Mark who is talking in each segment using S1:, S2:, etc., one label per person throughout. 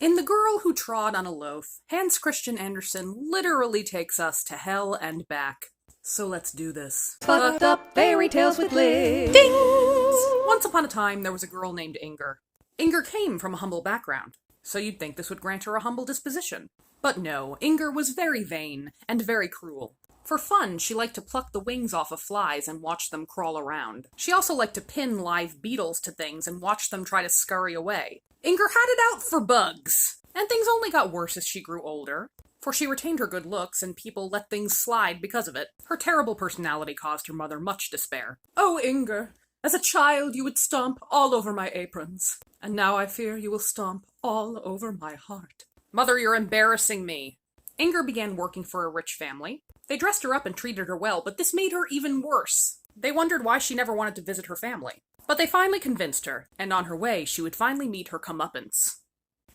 S1: In The Girl Who Trod on a Loaf, Hans Christian Andersen literally takes us to hell and back. So let's do this.
S2: Fucked up fairy tales with Liz.
S1: Dings! Once upon a time, there was a girl named Inger. Inger came from a humble background, so you'd think this would grant her a humble disposition. But no, Inger was very vain and very cruel. For fun, she liked to pluck the wings off of flies and watch them crawl around. She also liked to pin live beetles to things and watch them try to scurry away. Inger had it out for bugs, and things only got worse as she grew older. For she retained her good looks, and people let things slide because of it. Her terrible personality caused her mother much despair. "Oh, Inger, as a child you would stomp all over my aprons, and now I fear you will stomp all over my heart." "Mother, you're embarrassing me." Inger began working for a rich family. They dressed her up and treated her well, but this made her even worse. They wondered why she never wanted to visit her family. But they finally convinced her, and on her way she would finally meet her comeuppance.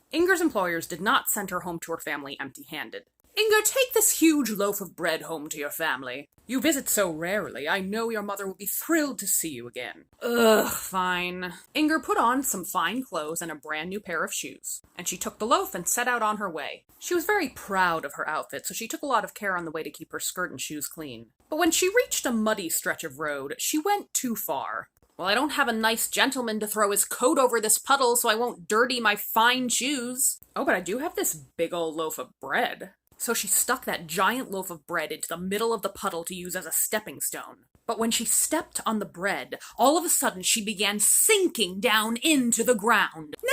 S1: Inger's employers did not send her home to her family empty-handed. "Inger, take this huge loaf of bread home to your family. You visit so rarely, I know your mother will be thrilled to see you again." "Ugh, fine." Inger put on some fine clothes and a brand new pair of shoes, and she took the loaf and set out on her way. She was very proud of her outfit, so she took a lot of care on the way to keep her skirt and shoes clean. But when she reached a muddy stretch of road, she went too far. "Well, I don't have a nice gentleman to throw his coat over this puddle so I won't dirty my fine shoes. Oh, but I do have this big old loaf of bread." So she stuck that giant loaf of bread into the middle of the puddle to use as a stepping stone. But when she stepped on the bread, all of a sudden she began sinking down into the ground. No!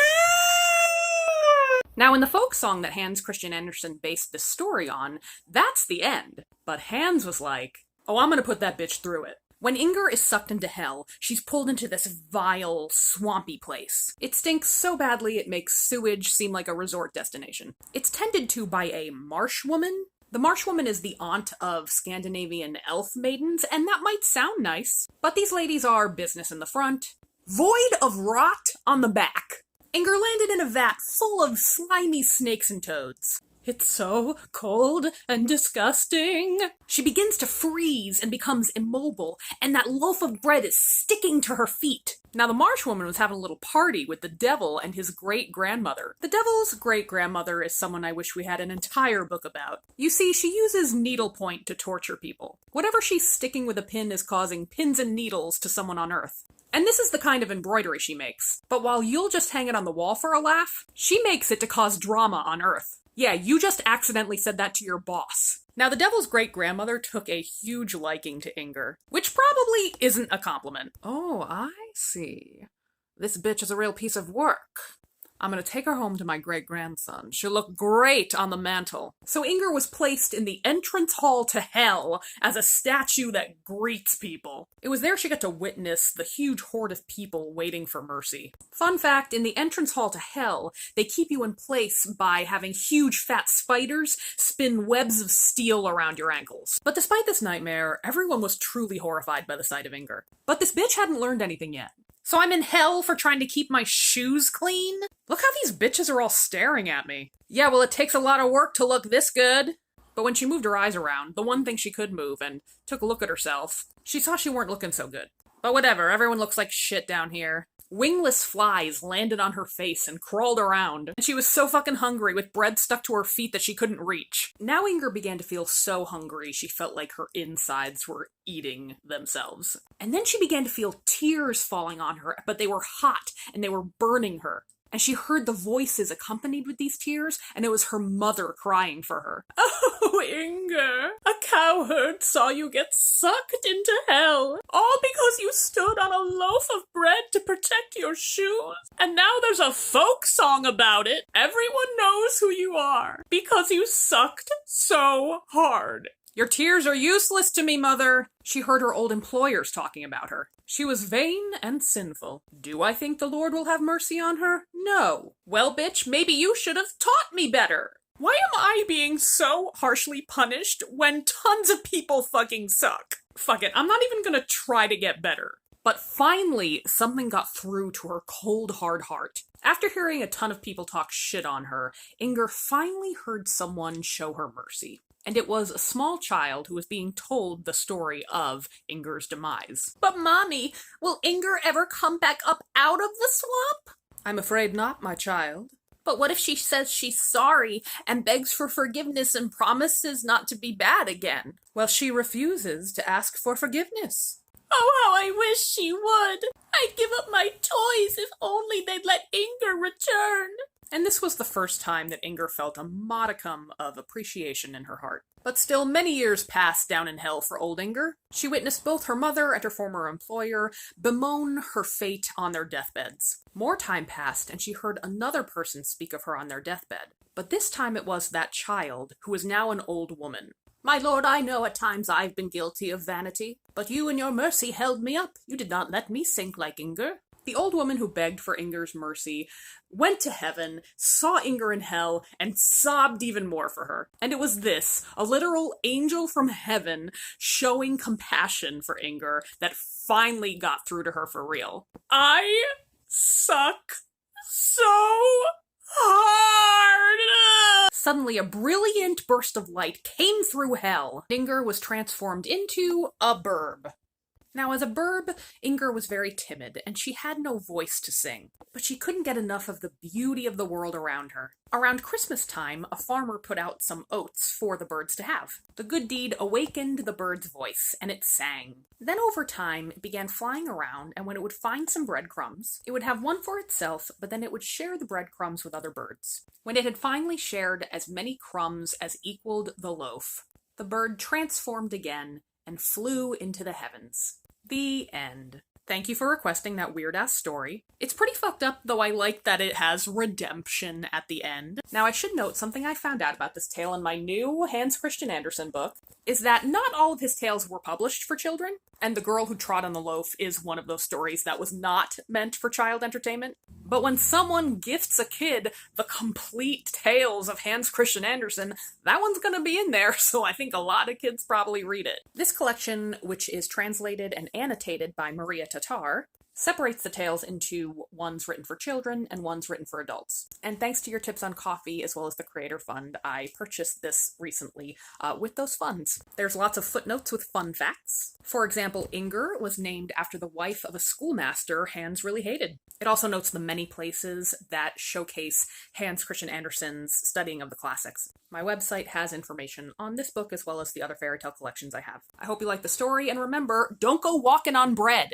S1: Now, in the folk song that Hans Christian Andersen based this story on, that's the end. But Hans was like, "Oh, I'm gonna put that bitch through it." When Inger is sucked into hell, she's pulled into this vile, swampy place. It stinks so badly it makes sewage seem like a resort destination. It's tended to by a marsh woman. The marsh woman is the aunt of Scandinavian elf maidens, and that might sound nice, but these ladies are business in the front, void of rot on the back. Inger landed in a vat full of slimy snakes and toads. "It's so cold and disgusting." She begins to freeze and becomes immobile, and that loaf of bread is sticking to her feet. Now, the marsh woman was having a little party with the devil and his great-grandmother. The devil's great-grandmother is someone I wish we had an entire book about. You see, she uses needlepoint to torture people. Whatever she's sticking with a pin is causing pins and needles to someone on Earth. And this is the kind of embroidery she makes. But while you'll just hang it on the wall for a laugh, she makes it to cause drama on Earth. Yeah, you just accidentally said that to your boss. Now, the devil's great-grandmother took a huge liking to Inger, which probably isn't a compliment. "Oh, I see. This bitch is a real piece of work. I'm gonna take her home to my great-grandson. She'll look great on the mantle." So Inger was placed in the entrance hall to hell as a statue that greets people. It was there she got to witness the huge horde of people waiting for mercy. Fun fact, in the entrance hall to hell, they keep you in place by having huge fat spiders spin webs of steel around your ankles. But despite this nightmare, everyone was truly horrified by the sight of Inger. But this bitch hadn't learned anything yet. "So I'm in hell for trying to keep my shoes clean? Look how these bitches are all staring at me." "Yeah, well, it takes a lot of work to look this good." But when she moved her eyes around, the one thing she could move, and took a look at herself, she saw she weren't looking so good. But whatever, everyone looks like shit down here. Wingless flies landed on her face and crawled around, and she was so fucking hungry with bread stuck to her feet that she couldn't reach. Now Inger began to feel so hungry she felt like her insides were eating themselves. And then she began to feel tears falling on her, but they were hot and they were burning her. And she heard the voices accompanied with these tears, and it was her mother crying for her. "Oh, Inger, a cowherd saw you get sucked into hell, all because you stood on a loaf of bread to protect your shoes. And now there's a folk song about it. Everyone knows who you are, because you sucked so hard." "Your tears are useless to me, mother." She heard her old employers talking about her. She was vain and sinful. Do I think the Lord will have mercy on her? No. Well, bitch, maybe you should have taught me better. Why am I being so harshly punished when tons of people fucking suck? Fuck it, I'm not even gonna try to get better. But finally, something got through to her cold, hard heart. After hearing a ton of people talk shit on her, Inger finally heard someone show her mercy. And it was a small child who was being told the story of Inger's demise. "But Mommy, will Inger ever come back up out of the swamp?" "I'm afraid not, my child. But what if she says she's sorry and begs for forgiveness and promises not to be bad again? Well, she refuses to ask for forgiveness. Oh, how I wish she would! I'd give up my toys if only they'd let Inger return! And this was the first time that Inger felt a modicum of appreciation in her heart. But still, many years passed down in hell for old Inger. She witnessed both her mother and her former employer bemoan her fate on their deathbeds. More time passed, and she heard another person speak of her on their deathbed. But this time it was that child, who is now an old woman. My lord, I know at times I've been guilty of vanity, but you in your mercy held me up. You did not let me sink like Inger. The old woman who begged for Inger's mercy went to heaven, saw Inger in hell, and sobbed even more for her. And it was this, a literal angel from heaven, showing compassion for Inger that finally got through to her for real. I suck so hard! Suddenly, a brilliant burst of light came through hell. Inger was transformed into a burb. Now, as a burb, Inger was very timid, and she had no voice to sing, but she couldn't get enough of the beauty of the world around her. Around Christmas time, a farmer put out some oats for the birds to have. The good deed awakened the bird's voice, and it sang. Then over time, it began flying around, and when it would find some breadcrumbs, it would have one for itself, but then it would share the breadcrumbs with other birds. When it had finally shared as many crumbs as equaled the loaf, the bird transformed again and flew into the heavens. The end. Thank you for requesting that weird-ass story. It's pretty fucked up, though I like that it has redemption at the end. Now, I should note something I found out about this tale in my new Hans Christian Andersen book, is that not all of his tales were published for children, and The Girl Who Trod on the Loaf is one of those stories that was not meant for child entertainment. But when someone gifts a kid the complete tales of Hans Christian Andersen, that one's gonna be in there, so I think a lot of kids probably read it. This collection, which is translated and annotated by Maria Tatar, separates the tales into ones written for children and ones written for adults. And thanks to your tips on coffee, as well as the Creator Fund, I purchased this recently with those funds. There's lots of footnotes with fun facts. For example, Inger was named after the wife of a schoolmaster Hans really hated. It also notes the many places that showcase Hans Christian Andersen's studying of the classics. My website has information on this book as well as the other fairy tale collections I have. I hope you like the story, and remember, don't go walking on bread!